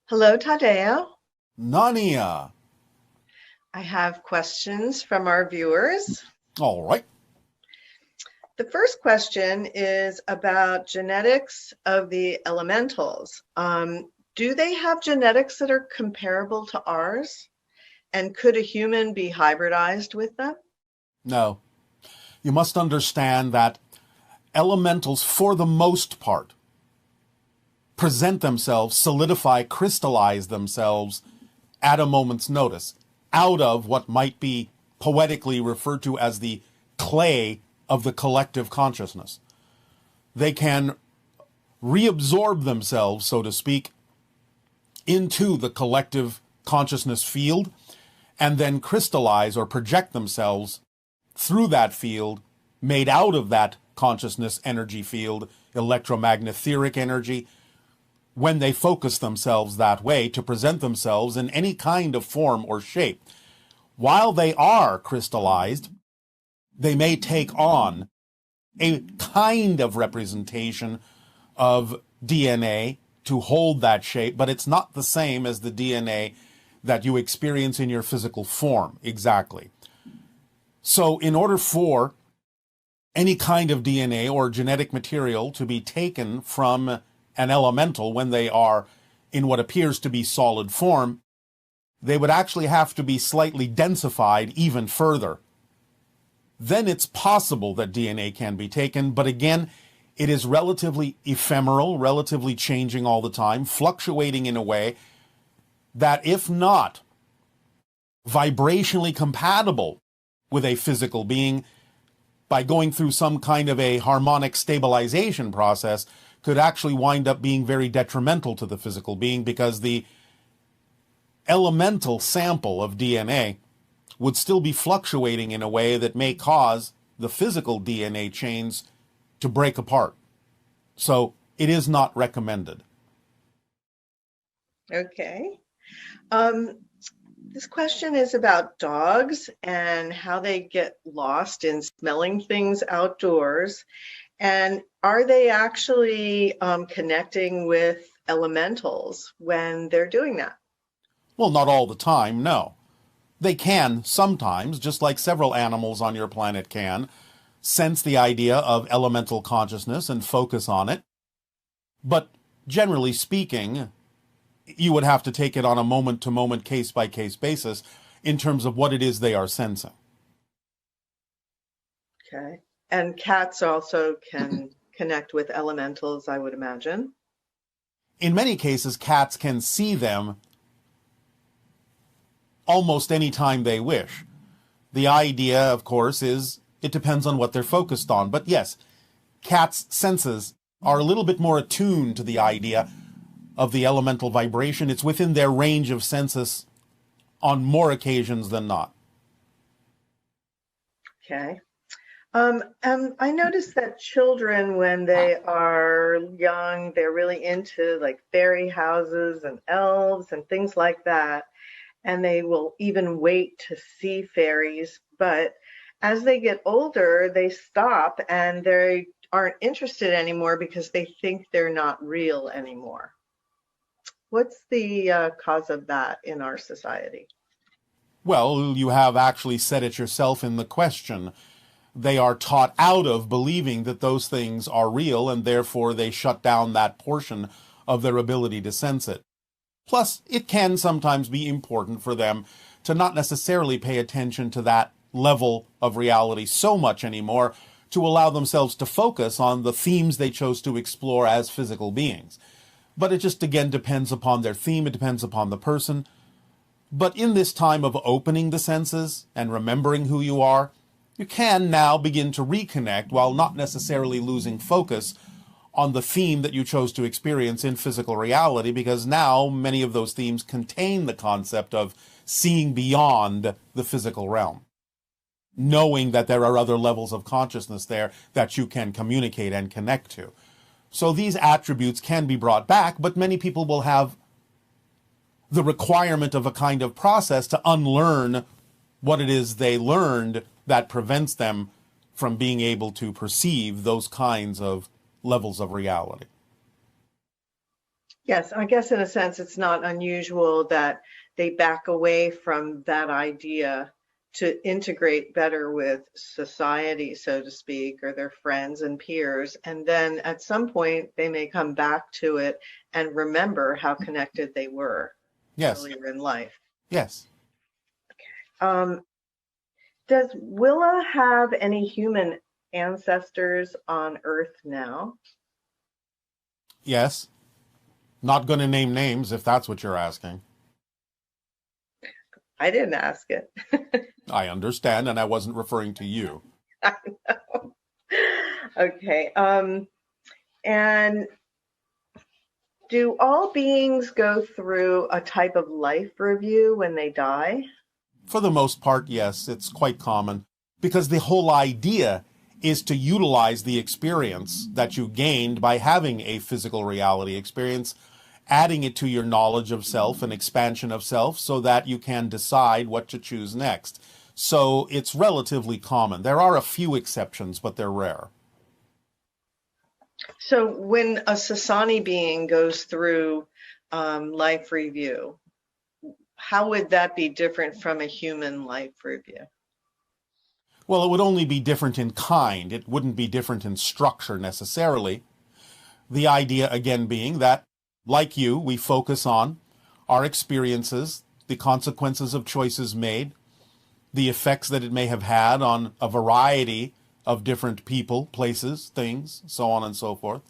Hello, Tadeo. Narnia. I have questions from our viewers. All right. The first question is about genetics of the elementals. Do they have genetics that are comparable to ours? And could a human be hybridized with them? No. You must understand that elementals, for the most part, present themselves, solidify, crystallize themselves at a moment's notice, out of what might be poetically referred to as the clay of the collective consciousness. They can reabsorb themselves, so to speak, into the collective consciousness field and then crystallize or project themselves through that field, made out of that consciousness energy field, electromagnetheric energy, when they focus themselves that way to present themselves in any kind of form or shape. While they are crystallized, they may take on a kind of representation of DNA to hold that shape, but it's not the same as the DNA that you experience in your physical form, exactly. So in order for any kind of DNA or genetic material to be taken from an elemental when they are in what appears to be solid form, they would actually have to be slightly densified even further. Then it's possible that DNA can be taken, but again, it is relatively ephemeral, relatively changing all the time, fluctuating in a way that, if not vibrationally compatible with a physical being, by going through some kind of a harmonic stabilization process, could actually wind up being very detrimental to the physical being, because the elemental sample of DNA would still be fluctuating in a way that may cause the physical DNA chains to break apart. So it is not recommended. Okay. Um, this question is about dogs and how they get lost in smelling things outdoors. And are they actually connecting with elementals when they're doing that? Well, not all the time, no. They can sometimes, just like several animals on your planet can, sense the idea of elemental consciousness and focus on it. But generally speaking, you would have to take it on a moment-to-moment, case-by-case basis in terms of what it is they are sensing. Okay. And cats also can connect with elementals, I would imagine. In many cases, cats can see them almost any time they wish. The idea, of course, is it depends on what they're focused on. But yes, cats' senses are a little bit more attuned to the idea of the elemental vibration. It's within their range of senses on more occasions than not. Okay. I noticed that children, when they are young, they're really into like fairy houses and elves and things like that. And they will even wait to see fairies. But as they get older, they stop and they aren't interested anymore because they think they're not real anymore. What's the cause of that in our society? Well, you have actually said it yourself in the question. They are taught out of believing that those things are real, and therefore they shut down that portion of their ability to sense it. Plus, it can sometimes be important for them to not necessarily pay attention to that level of reality so much anymore, to allow themselves to focus on the themes they chose to explore as physical beings. But it just again depends upon their theme, it depends upon the person. But in this time of opening the senses and remembering who you are, you can now begin to reconnect while not necessarily losing focus on the theme that you chose to experience in physical reality, because now many of those themes contain the concept of seeing beyond the physical realm, knowing that there are other levels of consciousness there that you can communicate and connect to. So these attributes can be brought back, but many people will have the requirement of a kind of process to unlearn what it is they learned that prevents them from being able to perceive those kinds of levels of reality. Yes, I guess in a sense it's not unusual that they back away from that idea to integrate better with society, so to speak, or their friends and peers. And then at some point they may come back to it and remember how connected they were Yes, earlier in life. yes, Um, does Willa have any human ancestors on Earth now? yes. Not going to name names if that's what you're asking. I didn't ask it. I understand, and I wasn't referring to you. Okay. And do all beings go through a type of life review when they die? For the most part, yes, it's quite common because the whole idea is to utilize the experience that you gained by having a physical reality experience, adding it to your knowledge of self and expansion of self so that you can decide what to choose next. So it's relatively common. There are a few exceptions, but they're rare. So when a Sasani being goes through life review, how would that be different from a human life review? Well, it would only be different in kind. It wouldn't be different in structure necessarily. The idea, again, being that, like you, we focus on our experiences, the consequences of choices made, the effects that it may have had on a variety of different people, places, things, so on and so forth.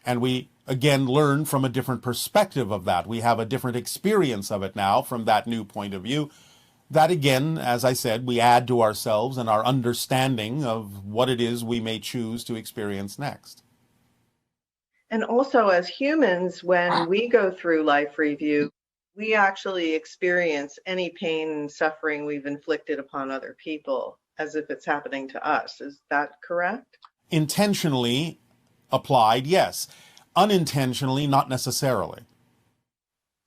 And we, again, learn from a different perspective of that. We have a different experience of it now from that new point of view. That, again, as I said, we add to ourselves and our understanding of what it is we may choose to experience next. And also, as humans, when we go through life review, we actually experience any pain and suffering we've inflicted upon other people as if it's happening to us. Is that correct? Intentionally applied, yes. Unintentionally, not necessarily.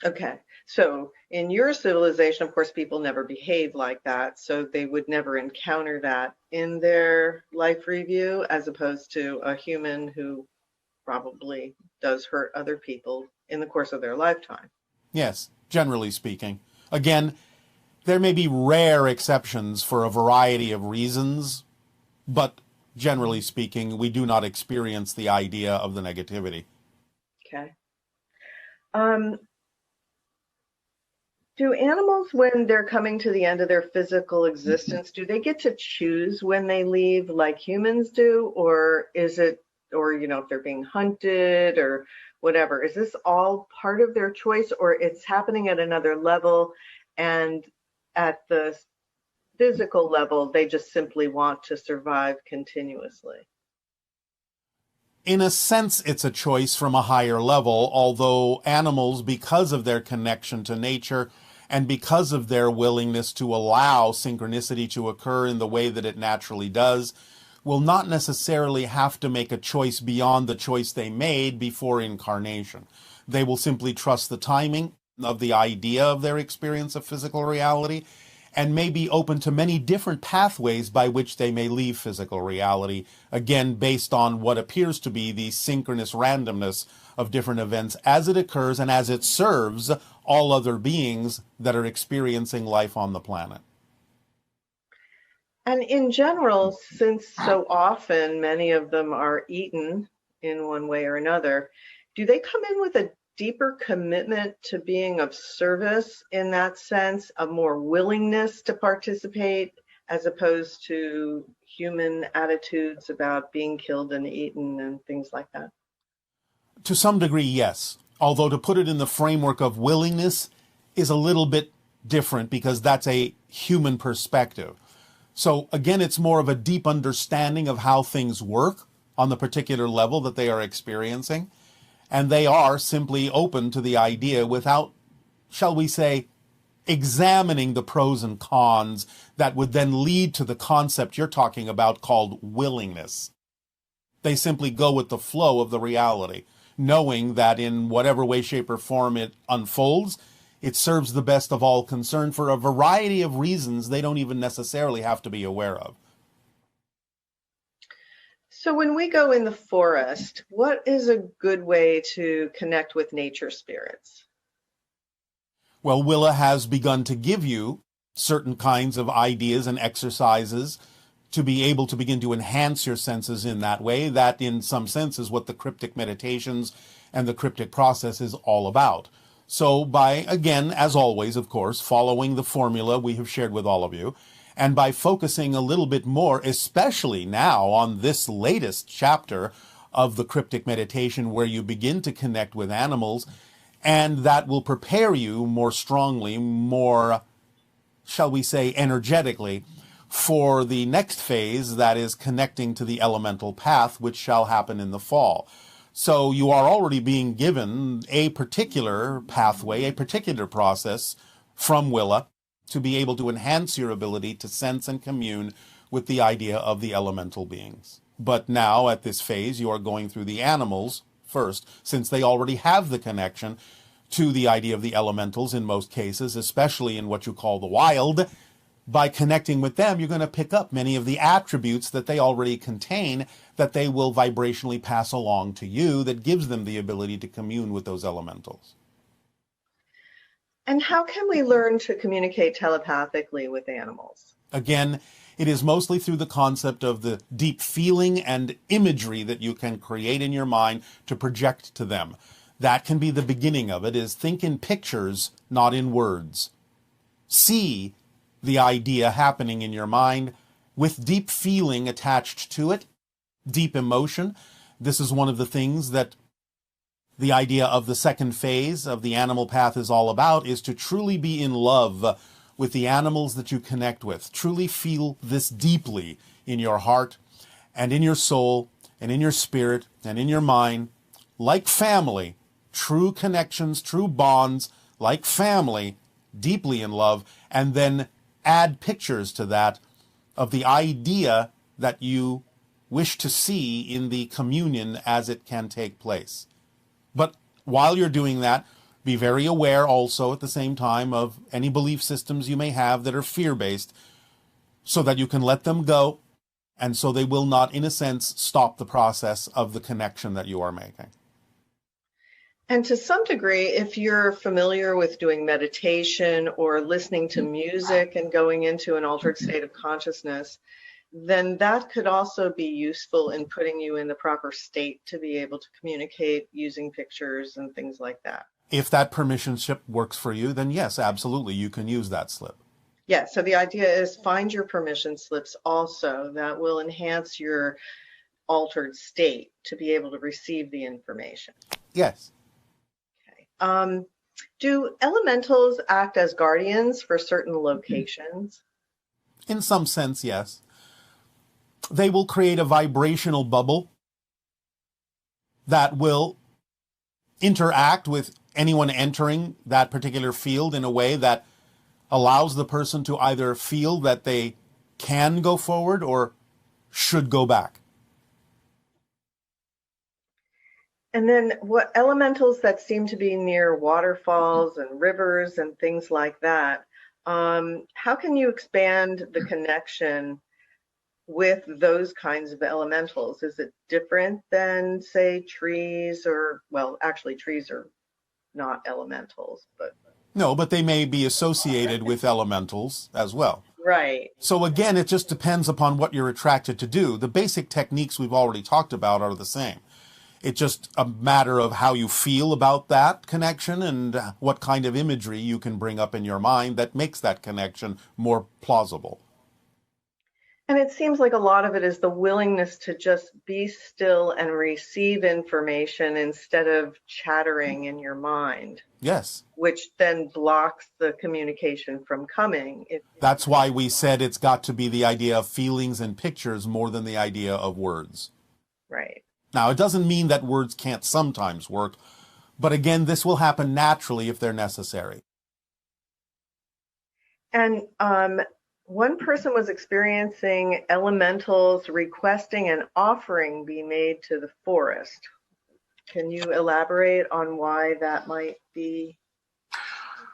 Okay. So in your civilization, of course, people never behave like that. So they would never encounter that in their life review, as opposed to a human who probably does hurt other people in the course of their lifetime. Yes, generally speaking. Again, there may be rare exceptions for a variety of reasons, but generally speaking, we do not experience the idea of the negativity. Okay. Um, do animals, when they're coming to the end of their physical existence, do they get to choose when they leave like humans do? Or is it, or, if they're being hunted or whatever, is this all part of their choice, or it's happening at another level, and at the physical level, they just simply want to survive continuously? In a sense, it's a choice from a higher level, although animals, because of their connection to nature and because of their willingness to allow synchronicity to occur in the way that it naturally does, will not necessarily have to make a choice beyond the choice they made before incarnation. They will simply trust the timing of the idea of their experience of physical reality and may be open to many different pathways by which they may leave physical reality, again, based on what appears to be the synchronous randomness of different events as it occurs and as it serves all other beings that are experiencing life on the planet. And in general, since so often many of them are eaten in one way or another, do they come in with a deeper commitment to being of service in that sense, a more willingness to participate as opposed to human attitudes about being killed and eaten and things like that? To some degree, yes. Although to put it in the framework of willingness is a little bit different because that's a human perspective. So again, it's more of a deep understanding of how things work on the particular level that they are experiencing. And they are simply open to the idea without, shall we say, examining the pros and cons that would then lead to the concept you're talking about called willingness. They simply go with the flow of the reality, knowing that in whatever way, shape, or form it unfolds, it serves the best of all concerned for a variety of reasons they don't even necessarily have to be aware of. So when we go in the forest, what is a good way to connect with nature spirits? Well, Willa has begun to give you certain kinds of ideas and exercises to be able to begin to enhance your senses in that way. That, in some sense, is what the cryptic meditations and the cryptic process is all about. So by, again, as always, of course, following the formula we have shared with all of you, and by focusing a little bit more, especially now on this latest chapter of the cryptic meditation where you begin to connect with animals, and that will prepare you more strongly, more, shall we say, energetically, for the next phase, that is connecting to the elemental path, which shall happen in the fall. So you are already being given a particular pathway, a particular process from Willa to be able to enhance your ability to sense and commune with the idea of the elemental beings. But now, at this phase, you are going through the animals first, since they already have the connection to the idea of the elementals in most cases, especially in what you call the wild. By connecting with them, you're going to pick up many of the attributes that they already contain, that they will vibrationally pass along to you, that gives them the ability to commune with those elementals. And how can we learn to communicate telepathically with animals? Again, it is mostly through the concept of the deep feeling and imagery that you can create in your mind to project to them. That can be the beginning of it, is think in pictures, not in words. See the idea happening in your mind with deep feeling attached to it, deep emotion. This is one of the things that the idea of the second phase of the animal path is all about, is to truly be in love with the animals that you connect with. Truly feel this deeply in your heart and in your soul and in your spirit and in your mind, like family, true connections, true bonds, like family, deeply in love, and then add pictures to that of the idea that you wish to see in the communion as it can take place. But while you're doing that, be very aware also at the same time of any belief systems you may have that are fear-based, so that you can let them go, and so they will not, in a sense, stop the process of the connection that you are making. And to some degree, if you're familiar with doing meditation or listening to music and going into an altered state of consciousness, then that could also be useful in putting you in the proper state to be able to communicate using pictures and things like that. If that permission slip works for you, then yes, absolutely, you can use that slip. Yeah, so the idea is find your permission slips also that will enhance your altered state to be able to receive the information. Yes. Okay. Do elementals act as guardians for certain locations? In some sense, yes. They will create a vibrational bubble that will interact with anyone entering that particular field in a way that allows the person to either feel that they can go forward or should go back. And then what elementals that seem to be near waterfalls and rivers and things like that, how can you expand the connection with those kinds of elementals? Is it different than, say, trees or, well, actually trees are not elementals, but. No, but they may be associated with elementals as well. Right. So again, it just depends upon what you're attracted to do. The basic techniques we've already talked about are the same. It's just a matter of how you feel about that connection and what kind of imagery you can bring up in your mind that makes that connection more plausible. And it seems like a lot of it is the willingness to just be still and receive information instead of chattering in your mind. Yes. Which then blocks the communication from coming. That's why we said it's got to be the idea of feelings and pictures more than the idea of words. Right. Now, it doesn't mean that words can't sometimes work, but again, this will happen naturally if they're necessary. And one person was experiencing elementals requesting an offering be made to the forest. Can you elaborate on why that might be?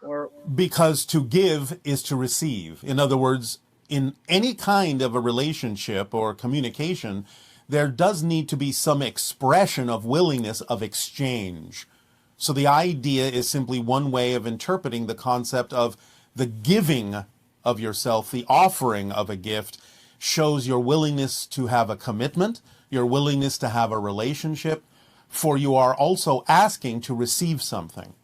Or because to give is to receive. In other words, in any kind of a relationship or communication, there does need to be some expression of willingness of exchange. So the idea is simply one way of interpreting the concept of the giving of yourself, the offering of a gift, shows your willingness to have a commitment, your willingness to have a relationship, for you are also asking to receive something.